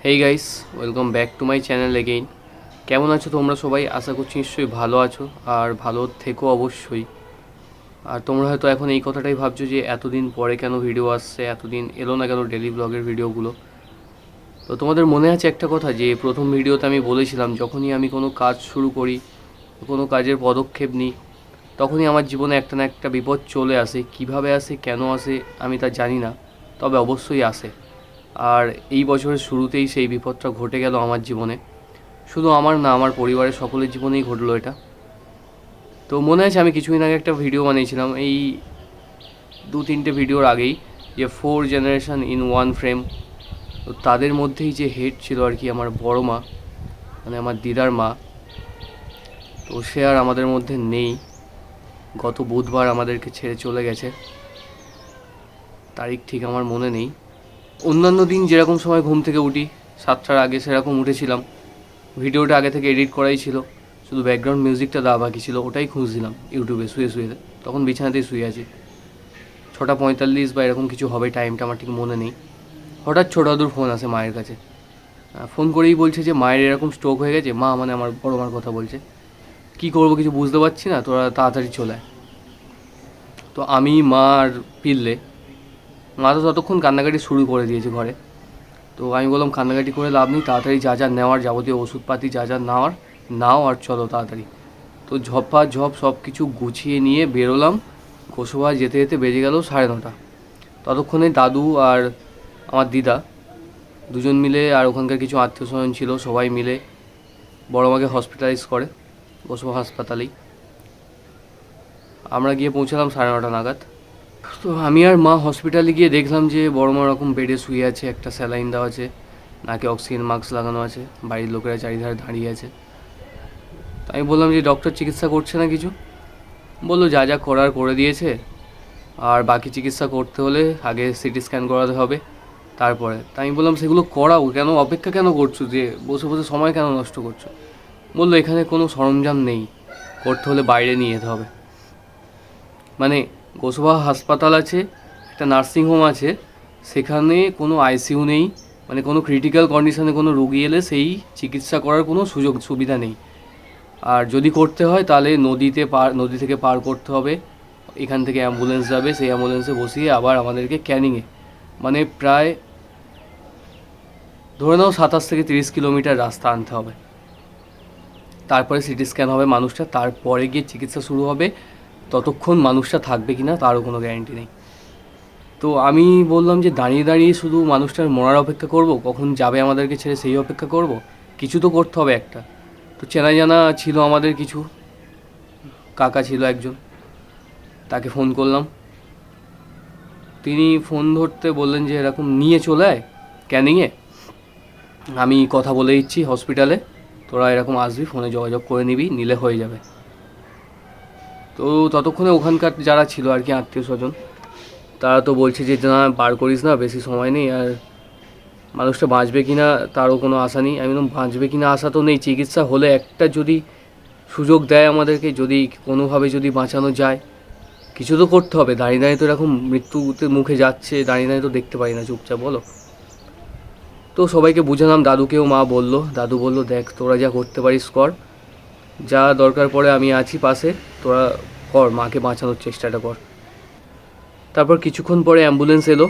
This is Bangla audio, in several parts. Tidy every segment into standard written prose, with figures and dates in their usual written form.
Hey guys, welcome back to my channel again. কেমন আছো তোমরা সবাই? আশা করছি নিশ্চয়ই ভালো আছো আর ভালো থেকো অবশ্যই। আর তোমরা হয়তো এখন এই কথাটাই ভাবছো যে এতদিন পরে কেন ভিডিও আসছে, এতদিন এলো না কেন ডেলি ব্লগের ভিডিওগুলো। তো তোমাদের মনে আছে একটা কথা, যে প্রথম ভিডিওতে আমি বলেছিলাম যখনই আমি কোনো কাজ শুরু করি, কোনো কাজের পদক্ষেপ নিই, তখনই আমার জীবনে একটা না একটা বিপদ চলে আসে। কিভাবে আসে, কেন আসে আমি তা জানি না, তবে অবশ্যই আসে। আর এই বছরের শুরুতেই সেই বিপদটা ঘটে গেল আমার জীবনে। শুধু আমার না, আমার পরিবারের সকলের জীবনেই ঘটলো এটা। তো মনে আছে আমি কিছুদিন আগে একটা ভিডিও বানিয়েছিলাম, এই 2-3টে ভিডিওর আগেই, যে 4 জেনারেশন ইন ওয়ান ফ্রেম। তো তাদের মধ্যেই যে হেড ছিল আর কি, আমার বড় মা, মানে আমার দিদার মা। তো সে আর আমাদের মধ্যে নেই। গত বুধবার আমাদেরকে ছেড়ে চলে গেছে। তারিখ ঠিক আমার মনে নেই। অন্যান্য দিন যেরকম সময় ঘুম থেকে উঠি 7টার আগে, সেরকম উঠেছিলাম। ভিডিওটা আগে থেকে এডিট করাই ছিল, শুধু ব্যাকগ্রাউন্ড মিউজিকটা দেওয়া বাকি ছিল, ওটাই খুঁজছিলাম ইউটিউবে শুয়ে শুয়ে। তখন বিছানাতেই শুয়ে আছি। 6:45 বা এরকম কিছু হবে, টাইমটা আমার ঠিক মনে নেই। হঠাৎ ছোটাদুর ফোন আসে মায়ের কাছে। ফোন করেই বলছে যে মায়ের এরকম স্ট্রোক হয়ে গেছে। মা মানে আমার বড় মার কথা বলছে। কী করবো কিছু বুঝতে পারছি না, তোরা তাড়াতাড়ি চলে আয়। তো আমি, মা আর পিল্লে, মা তো ততক্ষণ কান্নাকাটি শুরু করে দিয়েছে ঘরে। তো আমি বললাম কান্নাকাটি করে লাভ নেই, তাড়াতাড়ি যা যা নেওয়ার, যাবতীয় ওষুধপাতি যা যা নেওয়ার নাও, আর চলো তাড়াতাড়ি। তো ঝপ সব কিছু গুছিয়ে নিয়ে বেরোলাম। গোসবা যেতে যেতে বেজে গেল 9:30। ততক্ষণে দাদু আর আমার দিদা দুজন মিলে, আর ওখানকার কিছু আত্মীয় স্বজন ছিল, সবাই মিলে বড় মাকে হসপিটালাইজ করে গোসবা হাসপাতালেই। আমরা গিয়ে পৌঁছালাম 9:30 নাগাদ। তো আমি আর মা হসপিটালে গিয়ে দেখলাম যে বড় মা রকম বেডে শুয়ে আছে, একটা স্যালাইন দেওয়া আছে, নাকে অক্সিজেন মাস্ক লাগানো আছে, বাড়ির লোকেরা চারিধারে দাঁড়িয়ে আছে। তো আমি বললাম যে ডক্টর চিকিৎসা করছে না কিছু? বললো যা যা করার করে দিয়েছে, আর বাকি চিকিৎসা করতে হলে আগে সিটি স্ক্যান করাতে হবে তারপরে। তাই আমি বললাম সেগুলো করাও, কেন অপেক্ষা কেন করছো, যে বসে বসে সময় কেন নষ্ট করছো? বললো এখানে কোনো সরঞ্জাম নেই, করতে হলে বাইরে নিয়ে যেতে হবে। মানে গোসবা হাসপাতাল আছে, একটা নার্সিংহোম আছে, সেখানে কোনো আইসিইউ নেই, মানে কোনো ক্রিটিক্যাল কন্ডিশনে কোনো রুগী এলে সেই চিকিৎসা করার কোনো সুযোগ সুবিধা নেই। আর যদি করতে হয় তাহলে নদী থেকে পার করতে হবে। এখান থেকে অ্যাম্বুলেন্স যাবে, সেই অ্যাম্বুলেন্সে বসিয়ে আবার আমাদেরকে ক্যানিংয়ে, মানে প্রায় ধরে নাও 27 থেকে 30 কিলোমিটার রাস্তা আনতে হবে। তারপরে সিটি স্ক্যান হবে মানুষটা, তারপরে গিয়ে চিকিৎসা শুরু হবে। ততক্ষণ মানুষটা থাকবে কি না তারও কোনো গ্যারেন্টি নেই। তো আমি বললাম যে দাঁড়িয়ে দাঁড়িয়ে শুধু মানুষটার মরার অপেক্ষা করব, কখন যাবে আমাদেরকে ছেড়ে সেই অপেক্ষা করব? কিছু তো করতে হবে একটা। তো চেনা জানা ছিল আমাদের কিছু, কাকা ছিল একজন, তাকে ফোন করলাম। তিনি ফোন ধরতে বললেন যে এরকম নিয়ে চলে আয় ক্যানিংয়ে, আমি কথা বলে দিচ্ছি হসপিটালে, তোরা এরকম আসবি, ফোনে যোগাযোগ করে নিবি, নিলে হয়ে যাবে। তো ততক্ষণে ওখানকার যারা ছিল আর কি আত্মীয় স্বজন, তারা তো বলছে যে না বার করিস না, বেশি সময় নেই, আর মানুষটা বাঁচবে কি না তারও কোনো আশা নেই। আমি বললাম বাঁচবে কি না আশা তো নেই, চিকিৎসা হলে একটা যদি সুযোগ দেয় আমাদেরকে, যদি কোনোভাবে যদি বাঁচানো যায়, কিছু তো করতে হবে। দাঁড়িয়ে দাঁড়িয়ে তো এরকম মৃত্যুতে মুখে যাচ্ছে, দাঁড়িয়ে দাঁড়িয়ে তো দেখতে পারি না চুপচাপ, বলো। তো সবাইকে বুঝালাম, দাদুকেও মা বললো, দাদু বললো দেখ তোরা যা করতে পারিস কর, যা দরকার পড়ে আমি আছি পাশে, তোরা কর, মাকে বাঁচানোর চেষ্টাটা কর। তারপর কিছুক্ষণ পরে অ্যাম্বুলেন্স এলো,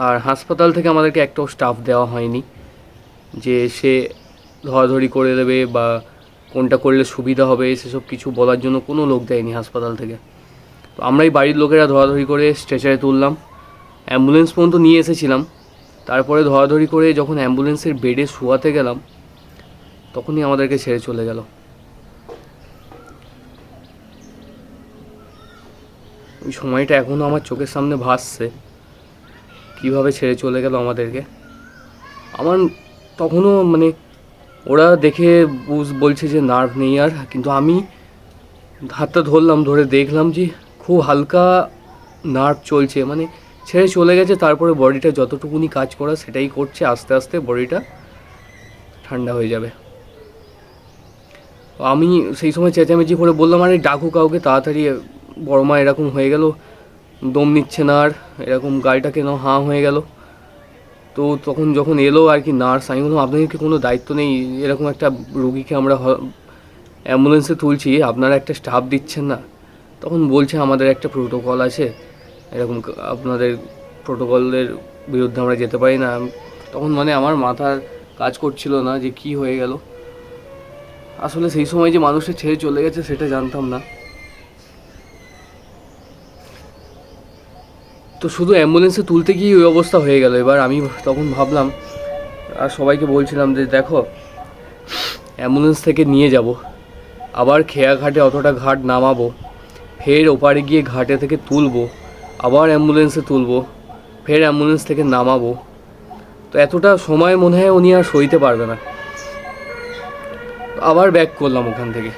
আর হাসপাতাল থেকে আমাদেরকে একটাও স্টাফ দেওয়া হয়নি যে সে ধরাধরি করে দেবে বা কোনটা করলে সুবিধা হবে সেসব কিছু বলার জন্য কোনো লোক দেয়নি হাসপাতাল থেকে। তো আমরাই বাড়ির লোকেরা ধরাধরি করে স্ট্রেচারে তুললাম, অ্যাম্বুলেন্স পর্যন্ত নিয়ে এসেছিলাম। তারপরে ধরাধরি করে যখন অ্যাম্বুলেন্সের বেডে শোয়াতে গেলাম, তখনই আমাদেরকে ছেড়ে চলে গেল। ওই সময়টা এখনও আমার চোখের সামনে ভাসছে, কীভাবে ছেড়ে চলে গেল আমাদেরকে। আমার তখনও মানে ওরা দেখে বলছে যে নার্ভ নেই আর, কিন্তু আমি হাতটা ধরলাম, ধরে দেখলাম যে খুব হালকা নার্ভ চলছে, মানে ছেড়ে চলে গেছে। তারপরে বডিটা যতটুকুনি কাজ করা সেটাই করছে, আস্তে আস্তে বডিটা ঠান্ডা হয়ে যাবে। আমি সেই সময় চেঁচামেচি করে বললাম আরে ডাকু কাউকে তাড়াতাড়ি, বড় মা এরকম হয়ে গেল, দম নিচ্ছে না আর, এরকম গাড়িটা কেন হাঁ হয়ে গেল। তো তো তখন যখন এলো আর কি নার্স, আমি বললাম আপনাদের কি কোনো দায়িত্ব নেই? এরকম একটা রুগীকে আমরা অ্যাম্বুলেন্সে তুলছি, আপনারা একটা স্টাফ দিচ্ছেন না। তখন বলছে আমাদের একটা প্রোটোকল আছে, এরকম আপনাদের প্রোটোকলের বিরুদ্ধে আমরা যেতে পারি না। তখন মানে আমার মাথার কাজ করছিল না যে কি হয়ে গেল। আসলে সেই সময় যে মানুষটা ছেড়ে চলে গেছে সেটা জানতাম না। তো শুধু অ্যাম্বুলেন্সে তুলতে গিয়ে ওই অবস্থা হয়ে গেল। এবার আমি তখন ভাবলাম আর সবাইকে বলছিলাম যে দেখো, অ্যাম্বুলেন্স থেকে নিয়ে যাব, আবার খেয়াঘাটে অতটা ঘাট নামাবো, ফের ওপারে গিয়ে ঘাটে থেকে তুলবো, আবার অ্যাম্বুলেন্সে তুলবো, ফের অ্যাম্বুলেন্স থেকে নামাবো, তো এতটা সময় মনে হয় উনি আর সইতে পারবে না। আবার ব্যাক করলাম ওখান থেকে,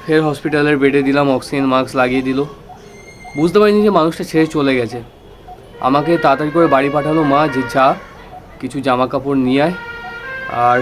ফের হসপিটালের বেডে দিলাম, অক্সিজেন মাস্ক লাগিয়ে দিল। বুঝতে পারিনি যে মানুষটা ছেড়ে চলে গেছে। আমাকে তাড়াতাড়ি করে বাড়ি পাঠালো মা, যে যা কিছু জামা কাপড় নিয়ে আয়। আর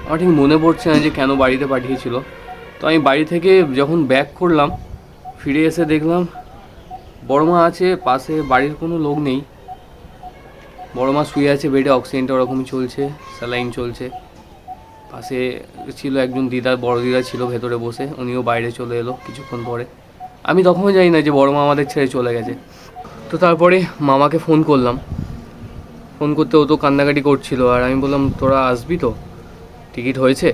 আমার ঠিক মনে পড়ছে না যে কেন বাড়িতে পাঠিয়েছিল। তো আমি বাড়ি থেকে যখন ব্যাক করলাম, ফিরে এসে দেখলাম বড় মা আছে পাশে, বাড়ির কোনো লোক নেই। বড় মা শুয়ে আছে বেডে, অক্সিজেনটা ওরকমই চলছে, স্যালাইন চলছে। পাশে ছিল একজন দিদা, বড় দিদা ছিল ভেতরে বসে, উনিও বাইরে চলে এলো কিছুক্ষণ পরে। আমি তখনও জানি না যে বড় মা আমাদের ছেড়ে চলে গেছে। তো তারপরে মামাকে ফোন করলাম, ফোন করতে ও তো কান্নাকাটি করছিল। আর আমি বললাম তোরা আসবি তো, টিকিট হয়েছে?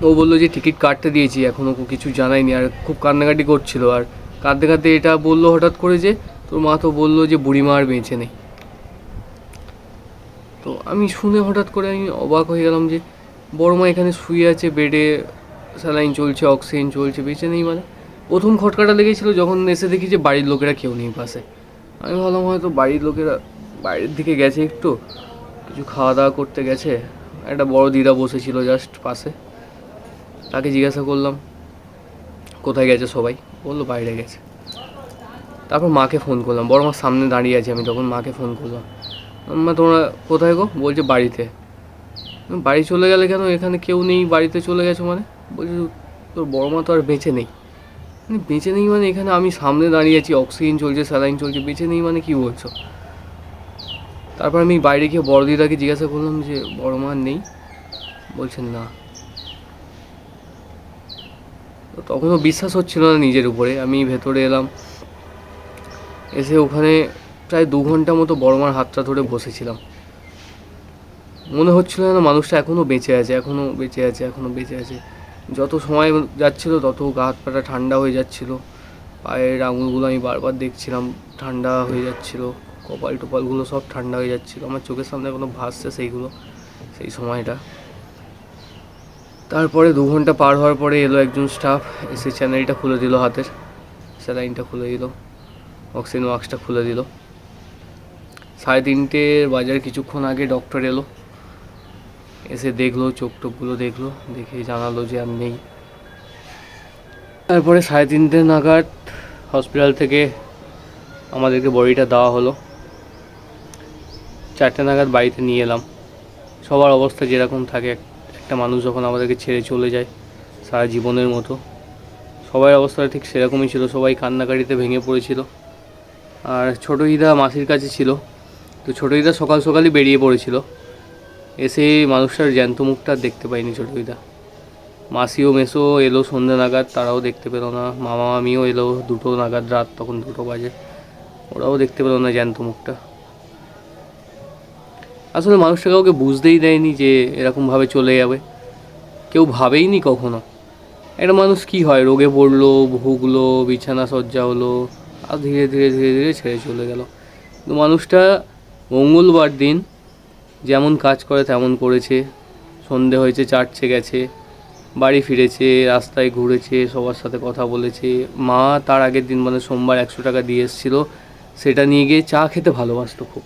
ও বললো যে টিকিট কাটতে দিয়েছি, এখনও কিছু জানায়নি। আর খুব কান্নাকাটি করছিল, আর কাঁদতে কাঁদতে এটা বললো হঠাৎ করে যে তোর মা তো বললো যে বুড়িমা আর বেঁচে নেই। তো আমি শুনে হঠাৎ করে আমি অবাক হয়ে গেলাম যে বড় মা এখানে শুয়ে আছে বেডে, স্যালাইন চলছে, অক্সিজেন চলছে, বেঁচে নেই মানে। প্রথম খটকাটা লেগেছিলো যখন এসে দেখি যে বাড়ির লোকেরা কেউ নেই পাশে। আমি ভাবলাম হয়তো বাড়ির লোকেরা বাইরের দিকে গেছে, একটু কিছু খাওয়া দাওয়া করতে গেছে। একটা বড় দিদা বসেছিল জাস্ট পাশে, তাকে জিজ্ঞাসা করলাম কোথায় গেছে সবাই, বললো বাইরে গেছে। তারপর মাকে ফোন করলাম, বড় মার সামনে দাঁড়িয়ে আছে আমি, তখন মাকে ফোন করলাম, মা তোমরা কোথায় গো? বলছে বাড়িতে। বাড়ি চলে গেলে কেন, এখানে কেউ নেই, বাড়িতে চলে গেছো মানে? বলছে তোর বড় মা তো আর বেঁচে নেই। মানে বেঁচে নেই মানে এখানে আমি সামনে দাঁড়িয়ে আছি, অক্সিজেন চলছে, স্যালাইন চলছে, বেঁচে নেই মানে কী বলছো? তারপর আমি বাইরে গিয়ে বড় দিদাকে জিজ্ঞাসা করলাম যে বড় মা নেই? বলছেন না। তো তখনও বিশ্বাস হচ্ছিল না নিজের উপরে। আমি ভেতরে এলাম, এসে ওখানে প্রায় 2 ঘন্টা মতো বড় মার হাতটা ধরে বসেছিলাম। মনে হচ্ছিল না মানুষটা এখনও বেঁচে আছে, এখনও বেঁচে আছে, এখনও বেঁচে আছে। যত সময় যাচ্ছিল তত গা হাত পাটা ঠান্ডা হয়ে যাচ্ছিল, পায়ের আঙুলগুলো আমি বারবার দেখছিলাম ঠান্ডা হয়ে যাচ্ছিল, কপাল টপালগুলো সব ঠান্ডা হয়ে যাচ্ছিল, আমার চোখের সামনে এখনও ভাসছে সেইগুলো, সেই সময়টা। তারপরে 2 ঘন্টা পার হওয়ার পরে এলো একজন স্টাফ, এসে চ্যানেলটা খুলে দিল, হাতের স্যালাইনটা খুলে দিল, অক্সিজেন মাস্কটা খুলে দিল। 3:30 বাজার কিছুক্ষণ আগে ডক্টর এলো, এসে দেখলো, চোখ টোকগুলো দেখলো, দেখে জানালো যে আর নেই। তারপরে 3:30 নাগাদ হসপিটাল থেকে আমাদেরকে বডিটা দেওয়া হলো। 4টে নাগাদ বাড়িতে নিয়ে এলাম। সবার অবস্থা যেরকম থাকে একটা মানুষ যখন আমাদেরকে ছেড়ে চলে যায় সারা জীবনের মতো, সবার অবস্থাটা ঠিক সেরকমই ছিল। সবাই কান্নাকাটিতে ভেঙে পড়েছিল। আর ছোটো দিদা মাসির কাছে ছিল, তো ছোটো দিদা সকাল সকালই বেরিয়ে পড়েছিল। এসে মানুষটার জ্যান্ত মুখটা দেখতে পাইনি ছোটো দিদা। মাসিও মেসো এলো সন্ধ্যা নাগাদ, তারাও দেখতে পেলো না। মামা মামিও এলো 2টো নাগাদ, রাত তখন 2টো বাজে, ওরাও দেখতে পেলো না জ্যান্ত মুখটা। আসলে মানুষটা কাউকে বুঝতেই দেয়নি যে এরকমভাবে চলে যাবে, কেউ ভাবেইনি কখনো। একটা মানুষ কি হয়, রোগে পড়লো, ভুগলো, বিছানা সজ্জা হলো, আর ধীরে ধীরে ধীরে ধীরে ছেড়ে চলে গেল। কিন্তু মানুষটা মঙ্গলবার দিন যেমন কাজ করে তেমন করেছে, সন্ধে হয়েছে, চার্চে গেছে, বাড়ি ফিরেছে, রাস্তায় ঘুরেছে, সবার সাথে কথা বলেছে। মা তার আগের দিন মানে সোমবার 100 টাকা দিয়ে এসেছিলো, সেটা নিয়ে গিয়ে চা খেতে ভালোবাসতো খুব।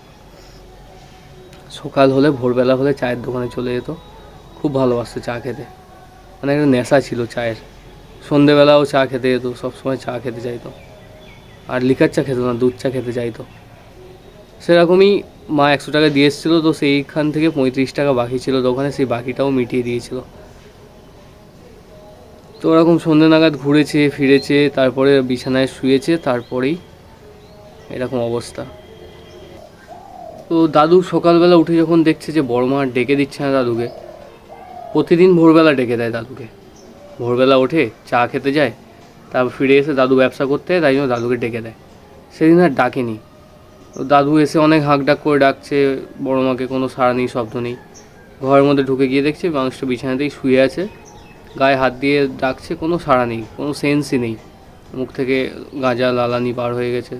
সকাল হলে, ভোরবেলা হলে চায়ের দোকানে চলে যেত, খুব ভালোবাসতো চা খেতে, মানে একটা নেশা ছিল চায়ের। সন্ধেবেলাও চা খেতে যেত, সবসময় চা খেতে চাইতো। আর লিকার চা খেত না, দুধ চা খেতে চাইতো। সেরকমই মা 100 টাকা দিয়ে এসেছিলো, তো সেইখান থেকে 35 টাকা বাকি ছিল দোকানে, সেই বাকিটাও মিটিয়ে দিয়েছিল। তো ওরকম সন্ধ্যে নাগাদ ঘুরেছে ফিরেছে, তারপরে বিছানায় শুয়েছে, তারপরেই এরকম অবস্থা। তো দাদু সকালবেলা উঠে যখন দেখছে যে বড় মা ডেকে দিচ্ছে না দাদুকে, প্রতিদিন ভোরবেলা ডেকে দেয় দাদুকে। ভোরবেলা ওঠে চা খেতে যায়, তারপর ফিরে এসে দাদু ব্যবসা করতে হয়, তাই জন্য দাদুকে ডেকে দেয়। সেদিন আর ডাকেনি। তো দাদু এসে অনেক হাঁক ডাক করে ডাকছে বড় মাকে, কোনো সাড়া নেই, শব্দ নেই। ঘরের মধ্যে ঢুকে গিয়ে দেখছে মানুষটা বিছানাতেই শুয়ে আছে, গায়ে হাত দিয়ে ডাকছে, কোনো সাড়া নেই, কোনো সেন্সই নেই, মুখ থেকে গাঁজা লালানি বার হয়ে গেছে।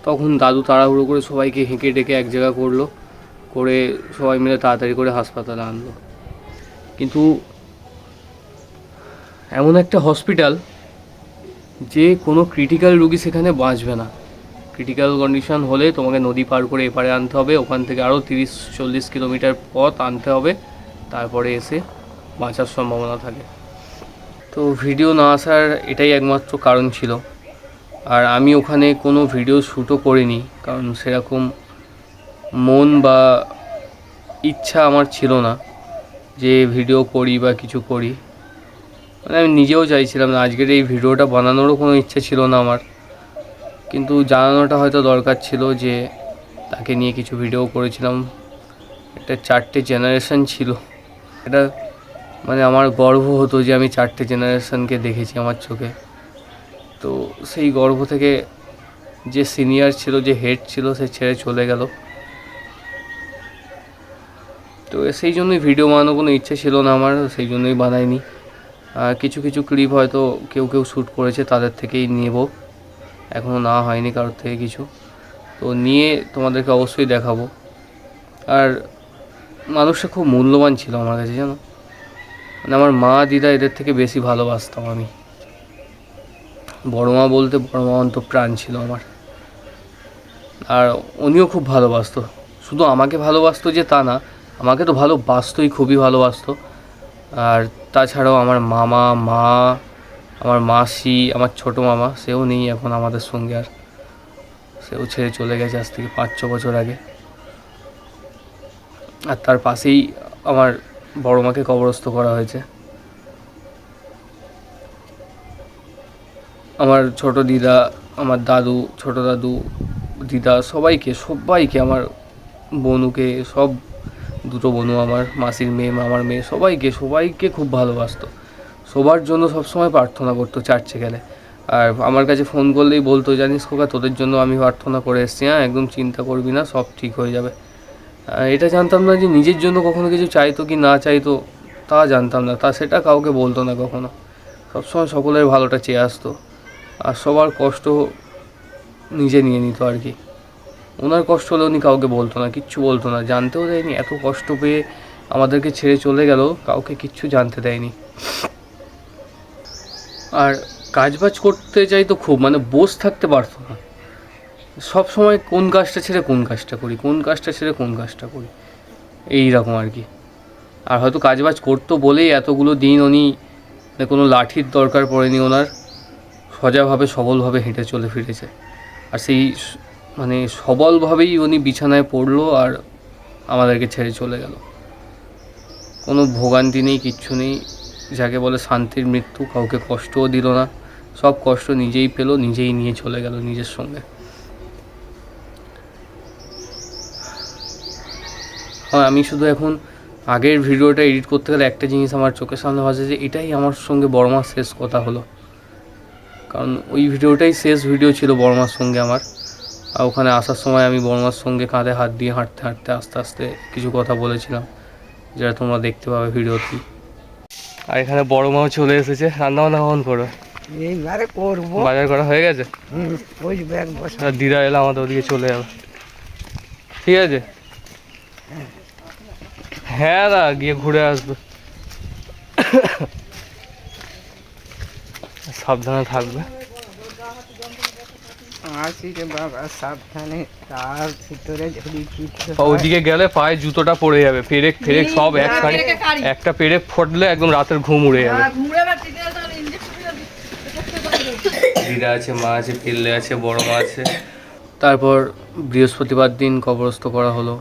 তখন দাদু তাড়াহুড়ো করে সবাইকে হেঁকে ডেকে এক জায়গা করলো, করে সবাই মিলে তাড়াতাড়ি করে হাসপাতালে আনলো। কিন্তু এমন একটা হসপিটাল যে কোনো ক্রিটিক্যাল রুগী সেখানে বাঁচবে না। ক্রিটিক্যাল কন্ডিশন হলে তোমাকে নদী পার করে এপারে আনতে হবে, ওখান থেকে আরও 30-40 কিলোমিটার পথ আনতে হবে, তারপরে এসে বাঁচার সম্ভাবনা থাকে। তো ভিডিও না আসার এটাই একমাত্র কারণ ছিল। আর আমি ওখানে কোনো ভিডিও শ্যুটও করিনি, কারণ সেরকম মন বা ইচ্ছা আমার ছিল না যে ভিডিও করি বা কিছু করি। মানে আমি নিজেও চাইছিলাম না, আজকের এই ভিডিওটা বানানোরও কোনো ইচ্ছে ছিল না আমার, কিন্তু জানানোটা হয়তো দরকার ছিল যে তাকে নিয়ে কিছু ভিডিও করেছিলাম। একটা 4টে জেনারেশন ছিল, এটা মানে আমার গর্ব হতো যে আমি 4টে জেনারেশনকে দেখেছি আমার চোখে। তো সেই গর্ব থেকে যে সিনিয়র ছিল, যে হেড ছিল, সে ছেড়ে চলে গেল। তো সেই জন্যই ভিডিও বানানোর কোনো ইচ্ছে ছিল না আমার, সেই জন্যই বানাইনি। কিছু কিছু ক্লিপ হয়তো কেউ কেউ শ্যুট করেছে, তাদের থেকেই নেব, এখনও না হয়নি কারোর থেকে কিছু। তো নিয়ে তোমাদেরকে অবশ্যই দেখাবো। আর মানুষটা খুব মূল্যবান ছিল আমার কাছে, জানো, মানে আমার মা দিদা এদের থেকে বেশি ভালোবাসতাম আমি। বড় মা বলতে বড় মা অন্তঃপ্রাণ ছিল আমার। আর উনিও খুব ভালোবাসতো, শুধু আমাকে ভালোবাসতো যে তা না, আমাকে তো ভালোবাসতোই, খুবই ভালোবাসতো। আর তাছাড়াও আমার মামা, মা, আমার মাসি, আমার ছোটো মামা, সেও নেই এখন আমাদের সঙ্গে, আর সেও ছেড়ে চলে গেছে আজ থেকে 5-6 বছর আগে। আর তার পাশেই আমার বড় মাকে কবরস্থ করা হয়েছে। আমার ছোট দিদা, আমার দাদু, ছোট দাদু, দিদা, সবাইকে আমার বনুকে, সব, দুটো বনু, আমার মাসির মেয়ে, মামার মেয়ে, সবাইকে খুব ভালোবাসতো। সবার জন্য সবসময় প্রার্থনা করতো চার্চে গেলে। আর আমার কাছে ফোন করলেই বলতো, জানিস খোকা, তোদের জন্য আমি প্রার্থনা করে এসেছি, হ্যাঁ, একদম চিন্তা করবি না, সব ঠিক হয়ে যাবে। এটা জানতাম না যে নিজের জন্য কখনো কিছু চাইতো কি না চাইতো, তা জানতাম না। সেটা কাউকে বলতো না কখনো, সবসময় সকলের ভালোটা চেয়ে আসতো। আর সবার কষ্ট নিজে নিয়ে নিত আর কি। ওনার কষ্ট হলে উনি কাউকে বলতো না, কিচ্ছু বলতো না, জানতেও দেয়নি। এত কষ্ট পেয়ে আমাদেরকে ছেড়ে চলে গেল, কাউকে কিচ্ছু জানতে দেয়নি। আর কাজবাজ করতে চাইতো খুব, মানে বসে থাকতে পারতো না, সব সময় কোন কাজটা ছেড়ে কোন কাজটা করি, কোন কাজটা ছেড়ে কোন কাজটা করি, এই রকম আর কি। আর হয়তো কাজবাজ করতো বলেই এতগুলো দিন উনি, কোনো লাঠির দরকার পড়েনি ওনার, সজাভাবে সবলভাবে হেঁটে চলে ফিরেছে। আর সেই মানে সবলভাবেই উনি বিছানায় পড়লো আর আমাদেরকে ছেড়ে চলে গেল। কোনো ভোগান্তি নেই, কিচ্ছু নেই, যাকে বলে শান্তির মৃত্যু। কাউকে কষ্টও দিল না, সব কষ্ট নিজেই পেল, নিজেই নিয়ে চলে গেল নিজের সঙ্গে। হ্যাঁ, আমি শুধু এখন আগের ভিডিওটা এডিট করতে গেলে একটা জিনিস আমার চোখের সামনে ভাসে, যে এটাই আমার সঙ্গে বড় মার শেষ কথা হলো। কারণ ওই ভিডিওটাই শেষ ভিডিও ছিল বড় মার সঙ্গে আমার। আর ওখানে আসার সময় আমি বড় মার সঙ্গে কাঁধে হাত দিয়ে হাঁটতে হাঁটতে আস্তে আস্তে কিছু কথা বলেছিলাম, যেটা তোমরা দেখতে পাবে ভিডিওতে। আর এখানে বড় মাও চলে এসেছে। রান্না বান্না কখন করবে? এইবারে করবো। বাজার করা হয়ে গেছে? ওই ব্যাগ বসা। আর দিদা এলে আমাদের ওদিকে চলে যাবে, ঠিক আছে? হ্যাঁ দা, গিয়ে ঘুরে আসবে। সাবধানে থাকবে। আসি রে বাবা, সাবধানে। তার ভিতরে যদি কিছু ওদিকে গেলে পায়ে জুতোটা পড়ে যাবে, পেরেক ফেরেক সব একসাথে, একটা পেরেক ফুটলে একদম রাতের ঘুম উড়ে যাবে। দিদা আছে, মা আছে, পিল্লে আছে, বড় মা আছে। তারপর বৃহস্পতিবার দিন কবরস্থ করা হলো।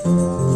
যাবে।